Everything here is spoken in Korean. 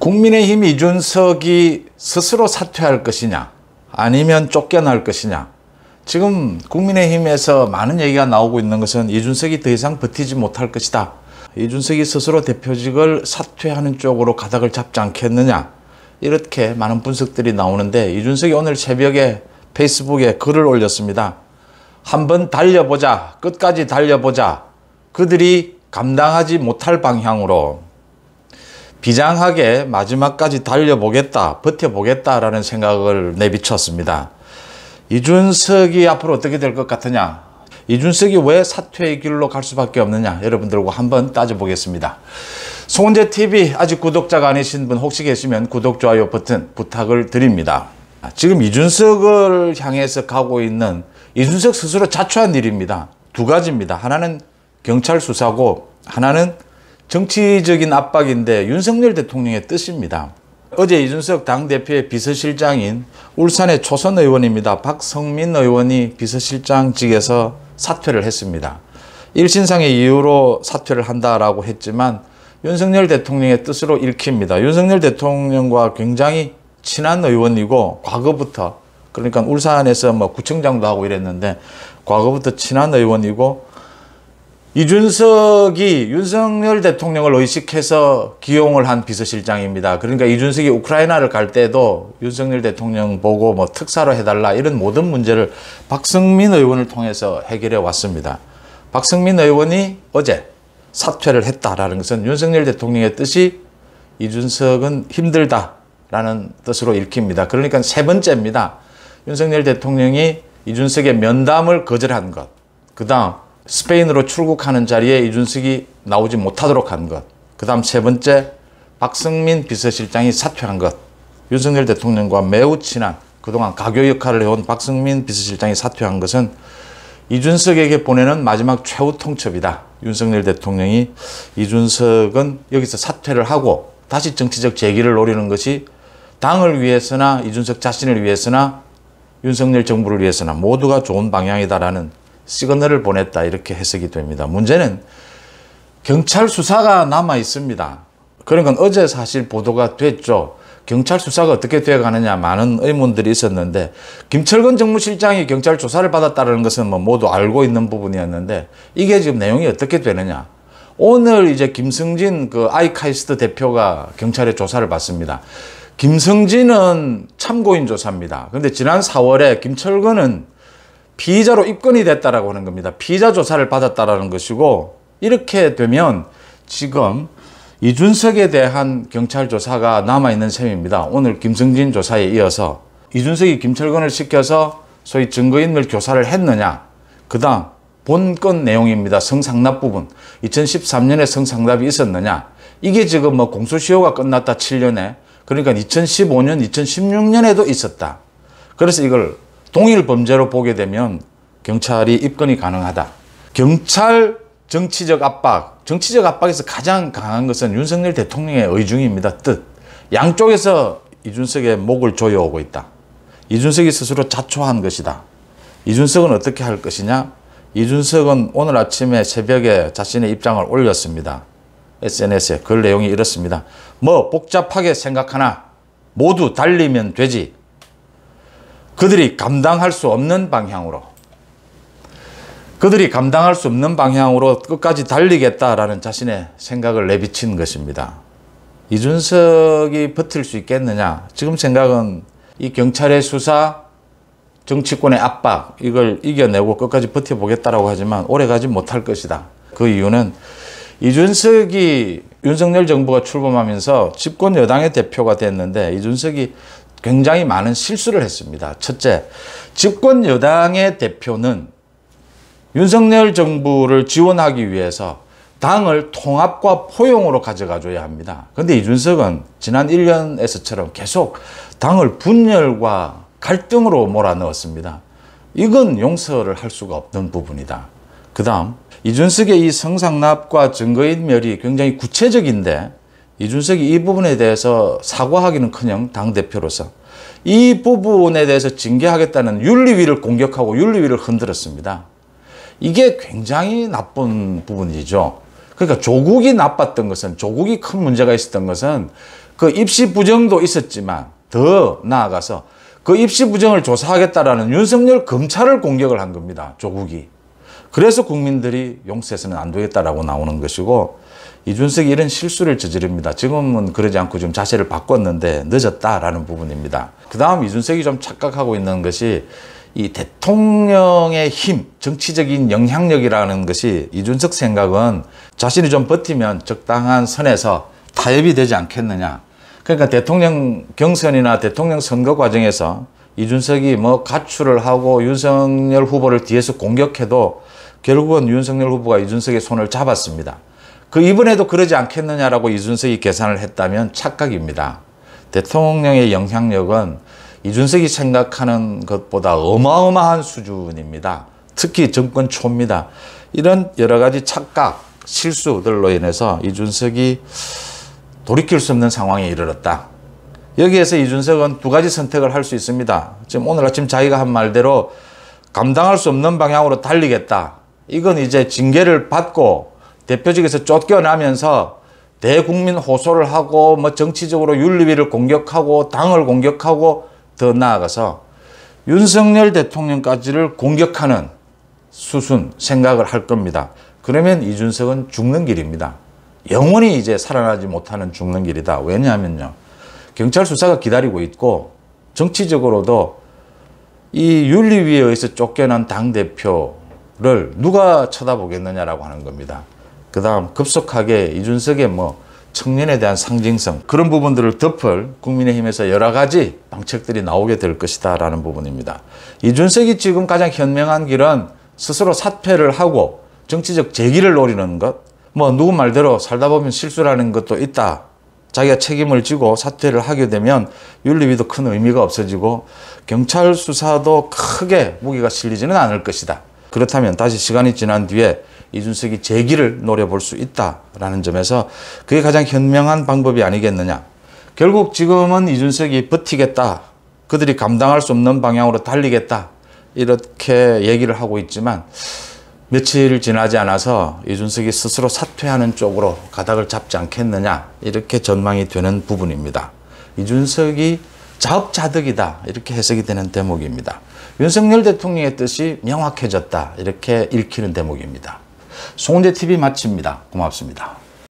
국민의힘 이준석이 스스로 사퇴할 것이냐 아니면 쫓겨날 것이냐. 지금 국민의힘에서 많은 얘기가 나오고 있는 것은 이준석이 더 이상 버티지 못할 것이다. 이준석이 스스로 대표직을 사퇴하는 쪽으로 가닥을 잡지 않겠느냐. 이렇게 많은 분석들이 나오는데 이준석이 오늘 새벽에 페이스북에 글을 올렸습니다. 한번 달려보자. 끝까지 달려보자. 그들이 감당하지 못할 방향으로 비장하게 마지막까지 달려보겠다, 버텨보겠다라는 생각을 내비쳤습니다. 이준석이 앞으로 어떻게 될 것 같으냐? 이준석이 왜 사퇴의 길로 갈 수밖에 없느냐? 여러분들과 한번 따져보겠습니다. 송은재TV 아직 구독자가 아니신 분 혹시 계시면 구독, 좋아요 버튼 부탁을 드립니다. 지금 이준석을 향해서 가고 있는 이준석 스스로 자초한 일입니다. 두 가지입니다. 하나는 경찰 수사고 하나는 정치적인 압박인데 윤석열 대통령의 뜻입니다. 어제 이준석 당대표의 비서실장인 울산의 초선 의원입니다. 박성민 의원이 비서실장직에서 사퇴를 했습니다. 일신상의 이유로 사퇴를 한다라고 했지만 윤석열 대통령의 뜻으로 읽힙니다. 윤석열 대통령과 굉장히 친한 의원이고 과거부터, 그러니까 울산에서 구청장도 하고 이랬는데 과거부터 친한 의원이고 이준석이 윤석열 대통령을 의식해서 기용을 한 비서실장입니다. 그러니까 이준석이 우크라이나를 갈 때도 윤석열 대통령 보고 특사로 해달라 이런 모든 문제를 박성민 의원을 통해서 해결해 왔습니다. 박성민 의원이 어제 사퇴를 했다라는 것은 윤석열 대통령의 뜻이 이준석은 힘들다라는 뜻으로 읽힙니다. 그러니까 세 번째입니다. 윤석열 대통령이 이준석의 면담을 거절한 것. 그 다음 스페인으로 출국하는 자리에 이준석이 나오지 못하도록 한 것. 그 다음 세 번째, 박성민 비서실장이 사퇴한 것. 윤석열 대통령과 매우 친한 그동안 가교 역할을 해온 박성민 비서실장이 사퇴한 것은 이준석에게 보내는 마지막 최후 통첩이다. 윤석열 대통령이 이준석은 여기서 사퇴를 하고 다시 정치적 재기를 노리는 것이 당을 위해서나 이준석 자신을 위해서나 윤석열 정부를 위해서나 모두가 좋은 방향이다라는 시그널을 보냈다, 이렇게 해석이 됩니다. 문제는 경찰 수사가 남아 있습니다. 그러니까 어제 사실 보도가 됐죠. 경찰 수사가 어떻게 되어가느냐 많은 의문들이 있었는데 김철근 정무실장이 경찰 조사를 받았다는 것은 모두 알고 있는 부분이었는데 이게 지금 내용이 어떻게 되느냐. 오늘 이제 김성진 아이카이스트 대표가 경찰의 조사를 받습니다. 김성진은 참고인 조사입니다. 그런데 지난 4월에 김철근은 피의자로 입건이 됐다라고 하는 겁니다. 피의자 조사를 받았다라는 것이고, 이렇게 되면 지금 이준석에 대한 경찰 조사가 남아있는 셈입니다. 오늘 김성진 조사에 이어서 이준석이 김철근을 시켜서 소위 증거인멸 교사를 했느냐. 그 다음 본건 내용입니다. 성상납 부분. 2013년에 성상납이 있었느냐. 이게 지금 공소시효가 끝났다 7년에. 그러니까 2015년, 2016년에도 있었다. 그래서 이걸 동일 범죄로 보게 되면 경찰이 입건이 가능하다. 경찰 정치적 압박. 정치적 압박에서 가장 강한 것은 윤석열 대통령의 의중입니다. 뜻. 양쪽에서 이준석의 목을 조여오고 있다. 이준석이 스스로 자초한 것이다. 이준석은 어떻게 할 것이냐? 이준석은 오늘 아침에 새벽에 자신의 입장을 올렸습니다. SNS에 글 내용이 이렇습니다. 복잡하게 생각하나 모두 달리면 되지. 그들이 감당할 수 없는 방향으로 끝까지 달리겠다라는 자신의 생각을 내비친 것입니다. 이준석이 버틸 수 있겠느냐? 지금 생각은 이 경찰의 수사, 정치권의 압박, 이걸 이겨내고 끝까지 버텨보겠다라고 하지만 오래가지 못할 것이다. 그 이유는 이준석이 윤석열 정부가 출범하면서 집권 여당의 대표가 됐는데 이준석이 굉장히 많은 실수를 했습니다. 첫째, 집권 여당의 대표는 윤석열 정부를 지원하기 위해서 당을 통합과 포용으로 가져가줘야 합니다. 그런데 이준석은 지난 1년에서처럼 계속 당을 분열과 갈등으로 몰아넣었습니다. 이건 용서를 할 수가 없는 부분이다. 그 다음, 이준석의 이 성상납과 증거인멸이 굉장히 구체적인데 이준석이 이 부분에 대해서 사과하기는커녕 당대표로서 이 부분에 대해서 징계하겠다는 윤리위를 공격하고 윤리위를 흔들었습니다. 이게 굉장히 나쁜 부분이죠. 그러니까 조국이 나빴던 것은, 조국이 큰 문제가 있었던 것은 그 입시 부정도 있었지만 더 나아가서 그 입시 부정을 조사하겠다라는 윤석열 검찰을 공격을 한 겁니다. 조국이. 그래서 국민들이 용서해서는 안 되겠다라고 나오는 것이고, 이준석이 이런 실수를 저지릅니다. 지금은 그러지 않고 좀 자세를 바꿨는데 늦었다라는 부분입니다. 그 다음 이준석이 좀 착각하고 있는 것이 이 대통령의 힘, 정치적인 영향력이라는 것이 이준석 생각은 자신이 좀 버티면 적당한 선에서 타협이 되지 않겠느냐. 그러니까 대통령 경선이나 대통령 선거 과정에서 이준석이 뭐 가출을 하고 윤석열 후보를 뒤에서 공격해도 결국은 윤석열 후보가 이준석의 손을 잡았습니다. 그 이번에도 그러지 않겠느냐라고 이준석이 계산을 했다면 착각입니다. 대통령의 영향력은 이준석이 생각하는 것보다 어마어마한 수준입니다. 특히 정권 초입니다. 이런 여러 가지 착각, 실수들로 인해서 이준석이 돌이킬 수 없는 상황에 이르렀다. 여기에서 이준석은 두 가지 선택을 할 수 있습니다. 지금 오늘 아침 자기가 한 말대로 감당할 수 없는 방향으로 달리겠다. 이건 이제 징계를 받고 대표직에서 쫓겨나면서 대국민 호소를 하고 뭐 정치적으로 윤리위를 공격하고 당을 공격하고 더 나아가서 윤석열 대통령까지를 공격하는 수순 생각을 할 겁니다. 그러면 이준석은 죽는 길입니다. 영원히 이제 살아나지 못하는 죽는 길이다. 왜냐하면요, 경찰 수사가 기다리고 있고 정치적으로도 이 윤리위에 의해서 쫓겨난 당대표를 누가 쳐다보겠느냐라고 하는 겁니다. 그 다음 급속하게 이준석의 뭐 청년에 대한 상징성, 그런 부분들을 덮을 국민의힘에서 여러 가지 방책들이 나오게 될 것이다 라는 부분입니다. 이준석이 지금 가장 현명한 길은 스스로 사퇴를 하고 정치적 재기를 노리는 것, 뭐 누구 말대로 살다 보면 실수라는 것도 있다. 자기가 책임을 지고 사퇴를 하게 되면 윤리위도 큰 의미가 없어지고 경찰 수사도 크게 무게가 실리지는 않을 것이다. 그렇다면 다시 시간이 지난 뒤에 이준석이 재기를 노려볼 수 있다라는 점에서 그게 가장 현명한 방법이 아니겠느냐. 결국 지금은 이준석이 버티겠다. 그들이 감당할 수 없는 방향으로 달리겠다. 이렇게 얘기를 하고 있지만 며칠 지나지 않아서 이준석이 스스로 사퇴하는 쪽으로 가닥을 잡지 않겠느냐. 이렇게 전망이 되는 부분입니다. 이준석이 자업자득이다. 이렇게 해석이 되는 대목입니다. 윤석열 대통령의 뜻이 명확해졌다. 이렇게 읽히는 대목입니다. 송은재 TV 마칩니다. 고맙습니다.